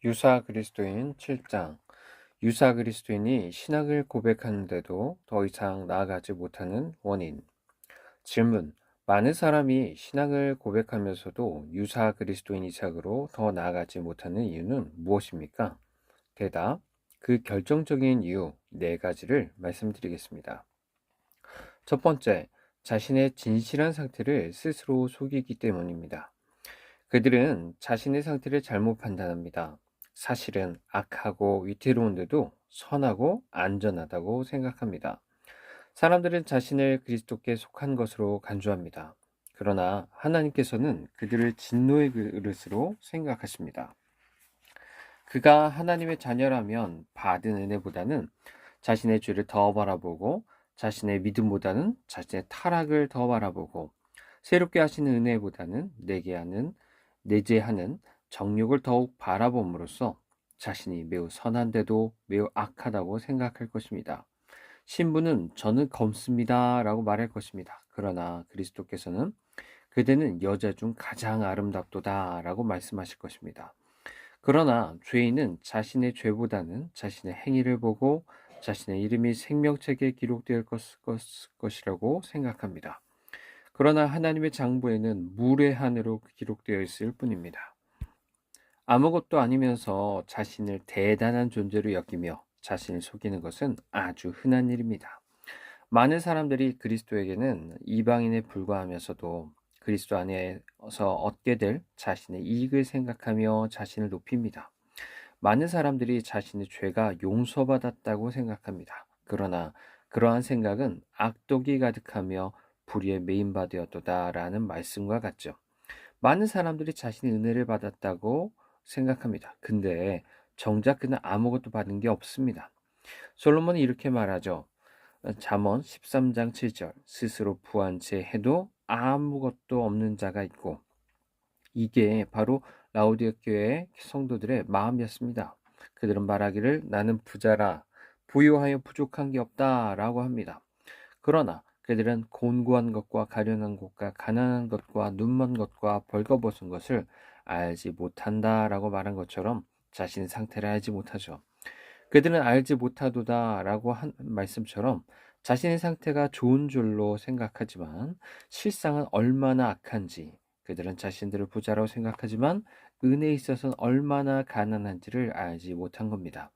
유사 그리스도인 7장. 유사 그리스도인이 신학을 고백하는데도 더 이상 나아가지 못하는 원인. 질문. 많은 사람이 신학을 고백하면서도 유사 그리스도인 이상으로 더 나아가지 못하는 이유는 무엇입니까? 대답. 그 결정적인 이유 4가지를 말씀드리겠습니다. 첫 번째, 자신의 진실한 상태를 스스로 속이기 때문입니다. 그들은 자신의 상태를 잘못 판단합니다. 사실은 악하고 위태로운데도 선하고 안전하다고 생각합니다. 사람들은 자신을 그리스도께 속한 것으로 간주합니다. 그러나 하나님께서는 그들을 진노의 그릇으로 생각하십니다. 그가 하나님의 자녀라면 받은 은혜보다는 자신의 죄를 더 바라보고 자신의 믿음보다는 자신의 타락을 더 바라보고 새롭게 하시는 은혜보다는 내재하는 정욕을 더욱 바라봄으로써 자신이 매우 선한데도 매우 악하다고 생각할 것입니다. 신부는 저는 검습니다 라고 말할 것입니다. 그러나 그리스도께서는 그대는 여자 중 가장 아름답도다 라고 말씀하실 것입니다. 그러나 죄인은 자신의 죄보다는 자신의 행위를 보고 자신의 이름이 생명책에 기록될 것이라고 생각합니다. 그러나 하나님의 장부에는 무례한으로 기록되어 있을 뿐입니다. 아무것도 아니면서 자신을 대단한 존재로 여기며 자신을 속이는 것은 아주 흔한 일입니다. 많은 사람들이 그리스도에게는 이방인에 불과하면서도 그리스도 안에서 얻게 될 자신의 이익을 생각하며 자신을 높입니다. 많은 사람들이 자신의 죄가 용서받았다고 생각합니다. 그러나 그러한 생각은 악독이 가득하며 불의에 메인바 되었도다라는 말씀과 같죠. 많은 사람들이 자신의 은혜를 받았다고 생각합니다. 근데 정작 그는 아무것도 받은 게 없습니다. 솔로몬이 이렇게 말하죠. 잠언 13장 7절. 스스로 부한 채 해도 아무것도 없는 자가 있고, 이게 바로 라오디아 교회 성도들의 마음이었습니다. 그들은 말하기를 나는 부자라 부유하여 부족한 게 없다라고 합니다. 그러나 그들은 곤고한 것과 가련한 것과 가난한 것과 눈먼 것과 벌거벗은 것을 알지 못한다라고 말한 것처럼 자신의 상태를 알지 못하죠. 그들은 알지 못하도다라고 한 말씀처럼 자신의 상태가 좋은 줄로 생각하지만 실상은 얼마나 악한지, 그들은 자신들을 부자라고 생각하지만 은혜에 있어서는 얼마나 가난한지를 알지 못한 겁니다.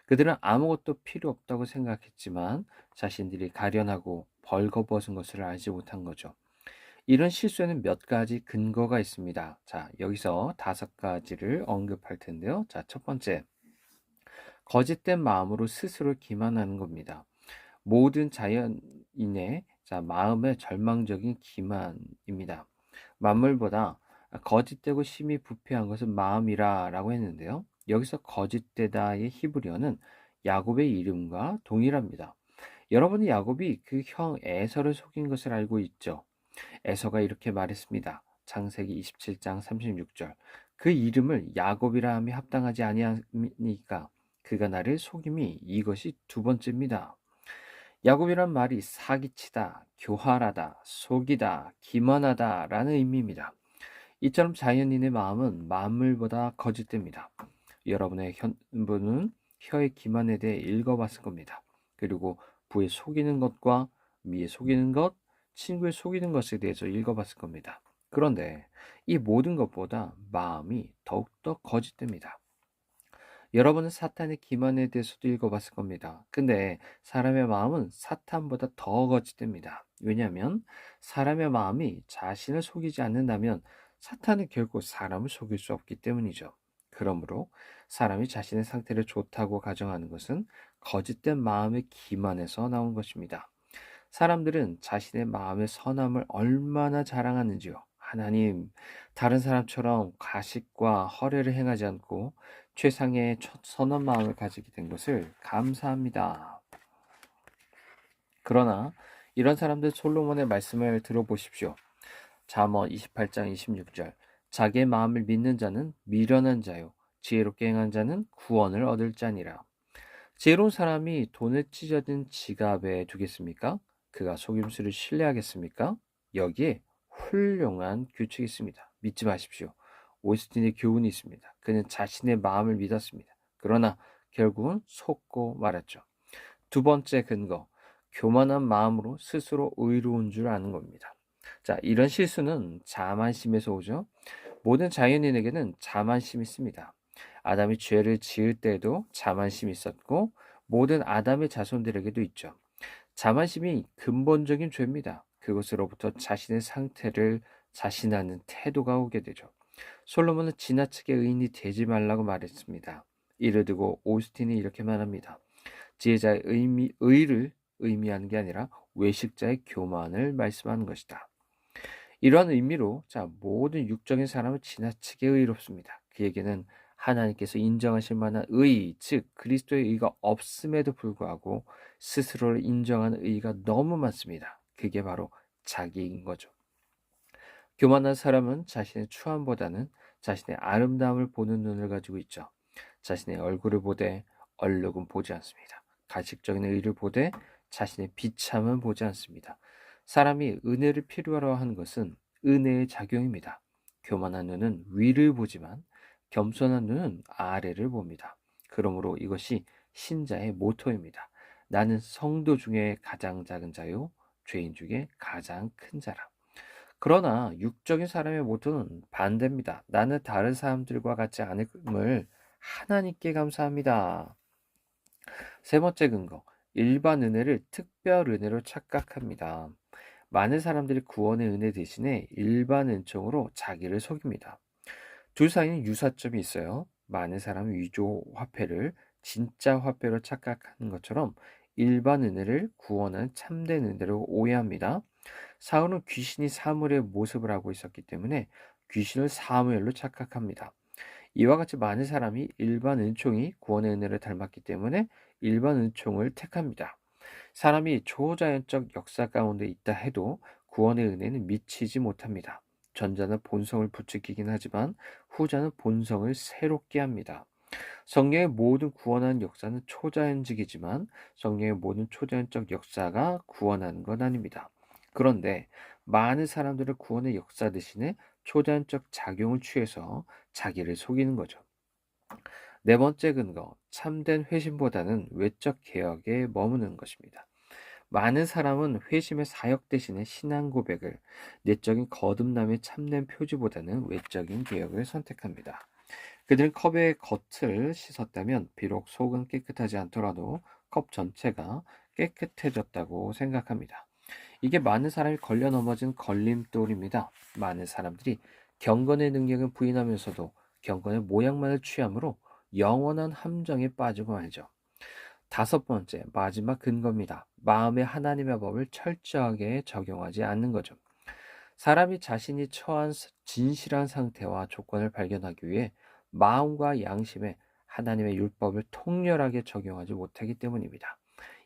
그들은 아무것도 필요 없다고 생각했지만 자신들이 가련하고 벌거벗은 것을 알지 못한 거죠. 이런 실수에는 몇 가지 근거가 있습니다. 자, 여기서 5가지를 언급할 텐데요. 자, 첫 번째, 거짓된 마음으로 스스로 기만하는 겁니다. 모든 자연인의 마음의 절망적인 기만입니다. 만물보다 거짓되고 심히 부패한 것은 마음이라 라고 했는데요. 여기서 거짓되다의 히브리어는 야곱의 이름과 동일합니다. 여러분이 야곱이 그 형 에서를 속인 것을 알고 있죠. 에서가 이렇게 말했습니다. 창세기 27장 36절. 그 이름을 야곱이라 함이 합당하지 아니하니까 그가 나를 속임이 이것이 2번째입니다. 야곱이란 말이 사기치다, 교활하다, 속이다, 기만하다 라는 의미입니다. 이처럼 자연인의 마음은 만물보다 거짓됩니다. 여러분의 분은 혀의 기만에 대해 읽어봤을 겁니다. 그리고 부에 속이는 것과 미에 속이는 것, 친구에 속이는 것에 대해서 읽어봤을 겁니다. 그런데 이 모든 것보다 마음이 더욱더 거짓됩니다. 여러분은 사탄의 기만에 대해서도 읽어봤을 겁니다. 근데 사람의 마음은 사탄보다 더 거짓됩니다. 왜냐하면 사람의 마음이 자신을 속이지 않는다면 사탄은 결코 사람을 속일 수 없기 때문이죠. 그러므로 사람이 자신의 상태를 좋다고 가정하는 것은 거짓된 마음의 기만에서 나온 것입니다. 사람들은 자신의 마음의 선함을 얼마나 자랑하는지요. 하나님, 다른 사람처럼 가식과 허례를 행하지 않고 최상의 선한 마음을 가지게 된 것을 감사합니다. 그러나 이런 사람들 솔로몬의 말씀을 들어보십시오. 잠언 28장 26절. 자기의 마음을 믿는 자는 미련한 자요 지혜롭게 행한 자는 구원을 얻을 자니라. 지혜로운 사람이 돈을 찢어진 지갑에 두겠습니까? 그가 속임수를 신뢰하겠습니까? 여기에 훌륭한 규칙이 있습니다. 믿지 마십시오. 오스틴의 교훈이 있습니다. 그는 자신의 마음을 믿었습니다. 그러나 결국은 속고 말았죠. 두 번째 근거, 교만한 마음으로 스스로 의로운 줄 아는 겁니다. 자, 이런 실수는 자만심에서 오죠. 모든 자연인에게는 자만심이 있습니다. 아담이 죄를 지을 때에도 자만심이 있었고 모든 아담의 자손들에게도 있죠. 자만심이 근본적인 죄입니다. 그것으로부터 자신의 상태를 자신하는 태도가 오게 되죠. 솔로몬은 지나치게 의인이 되지 말라고 말했습니다. 이를 두고 오스틴이 이렇게 말합니다. 지혜자의 의를 의미하는 게 아니라 외식자의 교만을 말씀하는 것이다. 이러한 의미로 모든 육적인 사람은 지나치게 의롭습니다. 그에게는 하나님께서 인정하실 만한 의, 즉 그리스도의 의가 없음에도 불구하고 스스로를 인정하는 의가 너무 많습니다. 그게 바로 자기인 거죠. 교만한 사람은 자신의 추함보다는 자신의 아름다움을 보는 눈을 가지고 있죠. 자신의 얼굴을 보되 얼룩은 보지 않습니다. 가식적인 의를 보되 자신의 비참은 보지 않습니다. 사람이 은혜를 필요로 하는 것은 은혜의 작용입니다. 교만한 눈은 위를 보지만 겸손한 눈은 아래를 봅니다. 그러므로 이것이 신자의 모토입니다. 나는 성도 중에 가장 작은 자요, 죄인 중에 가장 큰 자라. 그러나 육적인 사람의 모토는 반대입니다. 나는 다른 사람들과 같지 않음을 하나님께 감사합니다. 세 번째 근거, 일반 은혜를 특별 은혜로 착각합니다. 많은 사람들이 구원의 은혜 대신에 일반 은총으로 자기를 속입니다. 둘 사이는 유사점이 있어요. 많은 사람은 위조 화폐를 진짜 화폐로 착각하는 것처럼 일반 은혜를 구원하는 참된 은혜로 오해합니다. 사울은 귀신이 사무엘의 모습을 하고 있었기 때문에 귀신을 사무엘로 착각합니다. 이와 같이 많은 사람이 일반 은총이 구원의 은혜를 닮았기 때문에 일반 은총을 택합니다. 사람이 초자연적 역사 가운데 있다 해도 구원의 은혜는 미치지 못합니다. 전자는 본성을 부추기긴 하지만 후자는 본성을 새롭게 합니다. 성경의 모든 구원하는 역사는 초자연적이지만 성경의 모든 초자연적 역사가 구원하는 건 아닙니다. 그런데 많은 사람들은 구원의 역사 대신에 초자연적 작용을 취해서 자기를 속이는 거죠. 네 번째 근거, 참된 회심보다는 외적 개혁에 머무는 것입니다. 많은 사람은 회심의 사역 대신에 신앙 고백을, 내적인 거듭남의 참된 표지보다는 외적인 개혁을 선택합니다. 그들은 컵의 겉을 씻었다면 비록 속은 깨끗하지 않더라도 컵 전체가 깨끗해졌다고 생각합니다. 이게 많은 사람이 걸려 넘어진 걸림돌입니다. 많은 사람들이 경건의 능력을 부인하면서도 경건의 모양만을 취함으로 영원한 함정에 빠지고 말죠. 다섯 번째, 마지막 근거입니다. 마음에 하나님의 법을 철저하게 적용하지 않는 거죠. 사람이 자신이 처한 진실한 상태와 조건을 발견하기 위해 마음과 양심에 하나님의 율법을 통렬하게 적용하지 못하기 때문입니다.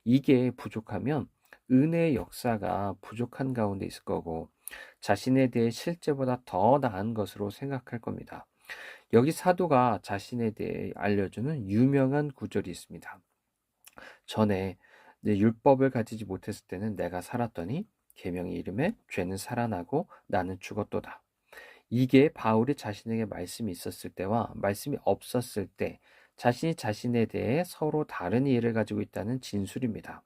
이게 부족하면 은혜의 역사가 부족한 가운데 있을 거고 자신에 대해 실제보다 더 나은 것으로 생각할 겁니다. 여기 사도가 자신에 대해 알려주는 유명한 구절이 있습니다. 전에 내 율법을 가지지 못했을 때는 내가 살았더니 계명의 이름에 죄는 살아나고 나는 죽었도다. 이게 바울이 자신에게 말씀이 있었을 때와 말씀이 없었을 때 자신이 자신에 대해 서로 다른 이해를 가지고 있다는 진술입니다.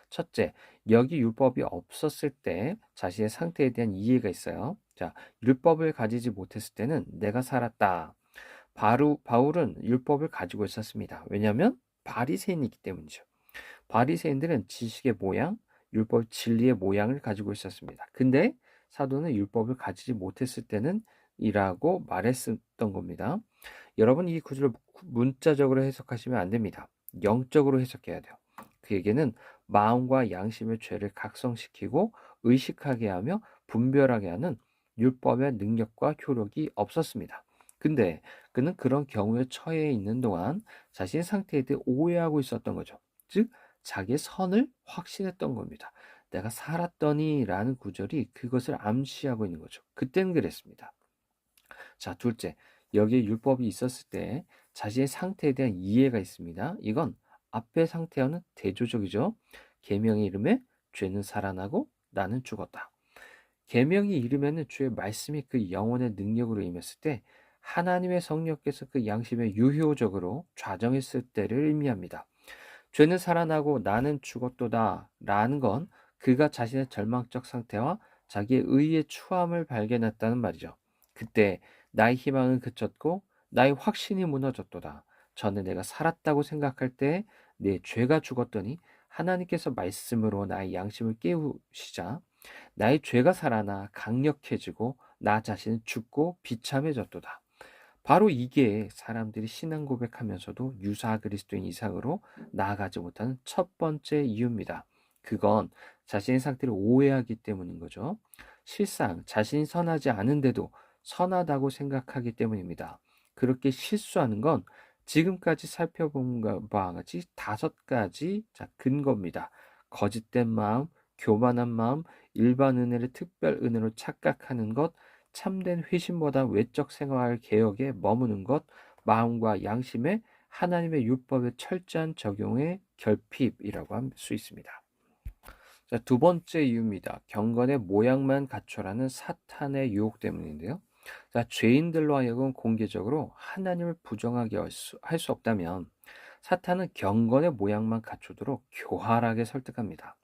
첫째, 여기 율법이 없었을 때 자신의 상태에 대한 이해가 있어요. 자, 율법을 가지지 못했을 때는 내가 살았다. 바울은 율법을 가지고 있었습니다. 왜냐하면 바리새인이기 때문이죠. 바리새인들은 지식의 모양, 율법 진리의 모양을 가지고 있었습니다. 근데 사도는 율법을 가지지 못했을 때는 이라고 말했었던 겁니다. 여러분 이 구절을 문자적으로 해석하시면 안 됩니다. 영적으로 해석해야 돼요. 그에게는 마음과 양심의 죄를 각성시키고 의식하게 하며 분별하게 하는 율법의 능력과 효력이 없었습니다. 근데 그는 그런 경우에 처해 있는 동안 자신의 상태에 대해 오해하고 있었던 거죠. 즉 자기의 선을 확신했던 겁니다. 내가 살았더니 라는 구절이 그것을 암시하고 있는 거죠. 그때는 그랬습니다. 자, 둘째, 여기에 율법이 있었을 때 자신의 상태에 대한 이해가 있습니다. 이건 앞의 상태와는 대조적이죠. 계명의 이름에 죄는 살아나고 나는 죽었다. 계명이 이르면은 주의 말씀이 그 영혼의 능력으로 임했을 때 하나님의 성령께서 그 양심에 유효적으로 좌정했을 때를 의미합니다. 죄는 살아나고 나는 죽었도다 라는 건 그가 자신의 절망적 상태와 자기의 의의 추함을 발견했다는 말이죠. 그때 나의 희망은 그쳤고 나의 확신이 무너졌도다. 전에 내가 살았다고 생각할 때 내 죄가 죽었더니 하나님께서 말씀으로 나의 양심을 깨우시자 나의 죄가 살아나 강력해지고 나 자신은 죽고 비참해졌도다. 바로 이게 사람들이 신앙 고백하면서도 유사 그리스도인 이상으로 나아가지 못하는 첫 번째 이유입니다. 그건 자신의 상태를 오해하기 때문인 거죠. 실상 자신이 선하지 않은데도 선하다고 생각하기 때문입니다. 그렇게 실수하는 건 지금까지 살펴본 바와 같이 5가지 근거입니다. 거짓된 마음, 교만한 마음, 일반 은혜를 특별 은혜로 착각하는 것, 참된 회심보다 외적 생활 개혁에 머무는 것, 마음과 양심에 하나님의 율법의 철저한 적용의 결핍이라고 할 수 있습니다. 자, 두 번째 이유입니다. 경건의 모양만 갖춰라는 사탄의 유혹 때문인데요. 자, 죄인들로 하여금 공개적으로 하나님을 부정하게 할 수 없다면 사탄은 경건의 모양만 갖추도록 교활하게 설득합니다.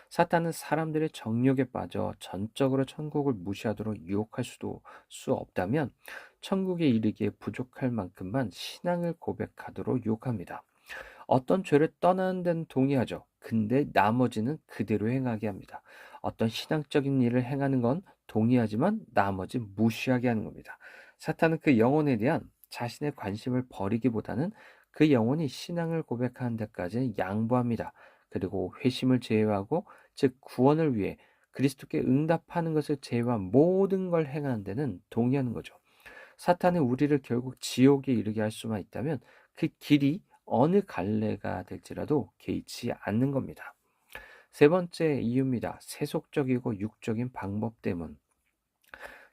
사탄은 사람들의 정욕에 빠져 전적으로 천국을 무시하도록 유혹할 수 없다면 천국에 이르기에 부족할 만큼만 신앙을 고백하도록 유혹합니다. 어떤 죄를 떠나는 데는 동의하죠. 근데 나머지는 그대로 행하게 합니다. 어떤 신앙적인 일을 행하는 건 동의하지만 나머지 무시하게 하는 겁니다. 사탄은 그 영혼에 대한 자신의 관심을 버리기보다는 그 영혼이 신앙을 고백하는 데까지 양보합니다. 그리고 회심을 제외하고 즉 구원을 위해 그리스도께 응답하는 것을 제외한 모든 걸 행하는 데는 동의하는 거죠. 사탄은 우리를 결국 지옥에 이르게 할 수만 있다면 그 길이 어느 갈래가 될지라도 개의치 않는 겁니다. 세 번째 이유입니다. 세속적이고 육적인 방법 때문.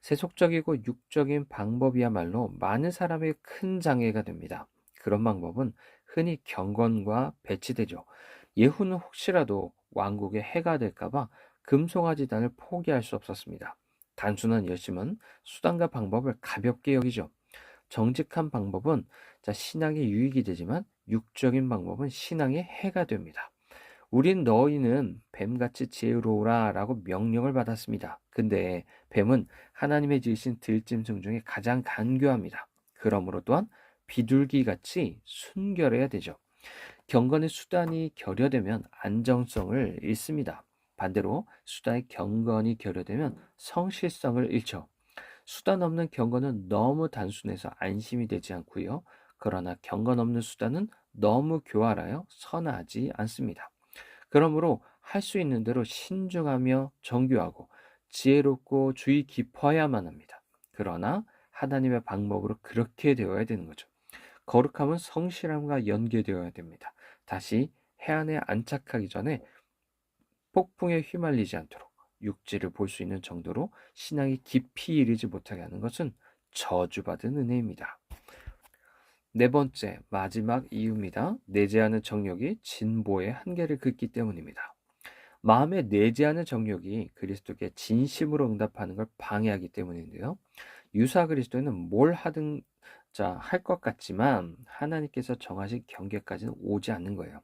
세속적이고 육적인 방법이야말로 많은 사람에게 큰 장애가 됩니다. 그런 방법은 흔히 경건과 배치되죠. 예후는 혹시라도 왕국에 해가 될까봐 금송아지단을 포기할 수 없었습니다. 단순한 열심은 수단과 방법을 가볍게 여기죠. 정직한 방법은 신앙의 유익이 되지만 육적인 방법은 신앙의 해가 됩니다. 우린 너희는 뱀같이 지혜로우라 라고 명령을 받았습니다. 근데 뱀은 하나님의 지으신 들짐승 중에 가장 간교합니다. 그러므로 또한 비둘기같이 순결해야 되죠. 경건의 수단이 결여되면 안정성을 잃습니다. 반대로 수단의 경건이 결여되면 성실성을 잃죠. 수단 없는 경건은 너무 단순해서 안심이 되지 않고요. 그러나 경건 없는 수단은 너무 교활하여 선하지 않습니다. 그러므로 할 수 있는 대로 신중하며 정교하고 지혜롭고 주의 깊어야만 합니다. 그러나 하나님의 방법으로 그렇게 되어야 되는 거죠. 거룩함은 성실함과 연계되어야 됩니다. 다시 해안에 안착하기 전에 폭풍에 휘말리지 않도록 육지를 볼 수 있는 정도로 신앙이 깊이 이르지 못하게 하는 것은 저주받은 은혜입니다. 네 번째, 마지막 이유입니다. 내재하는 정욕이 진보의 한계를 긋기 때문입니다. 마음에 내재하는 정욕이 그리스도께 진심으로 응답하는 걸 방해하기 때문인데요. 유사 그리스도는 뭘 하든 할 것 같지만 하나님께서 정하신 경계까지는 오지 않는 거예요.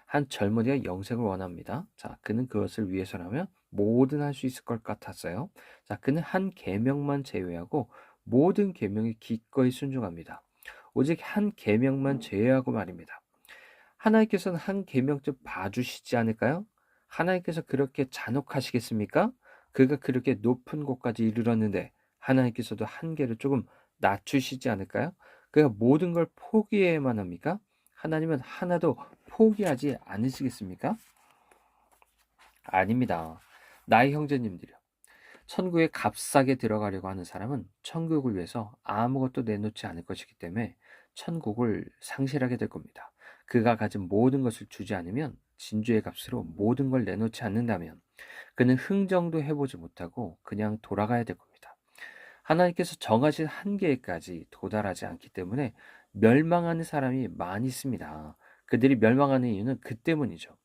한 젊은이가 영생을 원합니다. 그는 그것을 위해서라면 뭐든 할 수 있을 것 같았어요. 그는 한 계명만 제외하고 모든 계명에 기꺼이 순종합니다. 오직 한 계명만 제외하고 말입니다. 하나님께서는 한 계명쯤 봐주시지 않을까요? 하나님께서 그렇게 잔혹하시겠습니까? 그가 그렇게 높은 곳까지 이르렀는데 하나님께서도 한계를 조금 낮추시지 않을까요? 그가 모든 걸 포기해야만 합니까? 하나님은 하나도 포기하지 않으시겠습니까? 아닙니다. 나의 형제님들이요. 천국에 값싸게 들어가려고 하는 사람은 천국을 위해서 아무것도 내놓지 않을 것이기 때문에 천국을 상실하게 될 겁니다. 그가 가진 모든 것을 주지 않으면 진주의 값으로 모든 걸 내놓지 않는다면 그는 흥정도 해보지 못하고 그냥 돌아가야 될 겁니다. 하나님께서 정하신 한계까지 도달하지 않기 때문에 멸망하는 사람이 많이 있습니다. 그들이 멸망하는 이유는 그 때문이죠.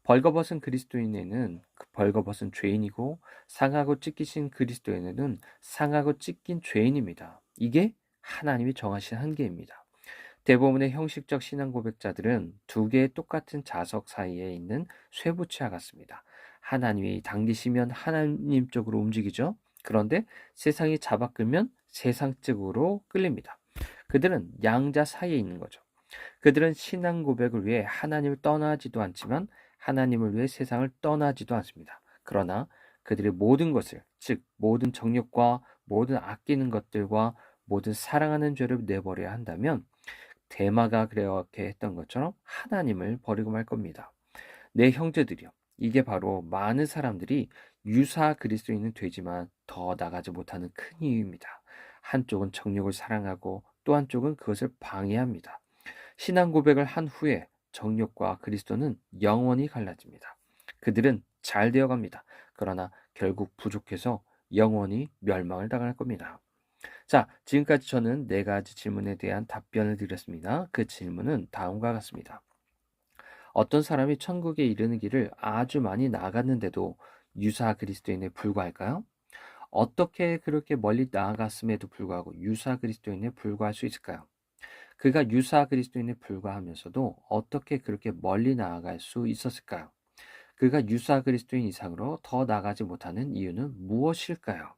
벌거벗은 그리스도인에는 벌거벗은 죄인이고 상하고 찢기신 그리스도인에는 상하고 찢긴 죄인입니다. 이게 하나님이 정하신 한계입니다. 대부분의 형식적 신앙 고백자들은 두 개의 똑같은 자석 사이에 있는 쇠붙이와 같습니다. 하나님이 당기시면 하나님 쪽으로 움직이죠. 그런데 세상이 잡아 끌면 세상 쪽으로 끌립니다. 그들은 양자 사이에 있는 거죠. 그들은 신앙 고백을 위해 하나님을 떠나지도 않지만 하나님을 위해 세상을 떠나지도 않습니다. 그러나 그들의 모든 것을, 즉 모든 정욕과 모든 아끼는 것들과 모든 사랑하는 죄를 내버려야 한다면 대마가 그렇게 했던 것처럼 하나님을 버리고 말 겁니다. 내 형제들이여, 이게 바로 많은 사람들이 유사 그리스도인은 되지만 더 나가지 못하는 큰 이유입니다. 한쪽은 정욕을 사랑하고 또 한쪽은 그것을 방해합니다. 신앙 고백을 한 후에 정욕과 그리스도는 영원히 갈라집니다. 그들은 잘 되어갑니다. 그러나 결국 부족해서 영원히 멸망을 당할 겁니다. 자, 지금까지 저는 네 가지 질문에 대한 답변을 드렸습니다. 그 질문은 다음과 같습니다. 어떤 사람이 천국에 이르는 길을 아주 많이 나갔는데도 유사 그리스도인에 불과할까요? 어떻게 그렇게 멀리 나아갔음에도 불구하고 유사 그리스도인에 불과할 수 있을까요? 그가 유사 그리스도인에 불과하면서도 어떻게 그렇게 멀리 나아갈 수 있었을까요? 그가 유사 그리스도인 이상으로 더 나가지 못하는 이유는 무엇일까요?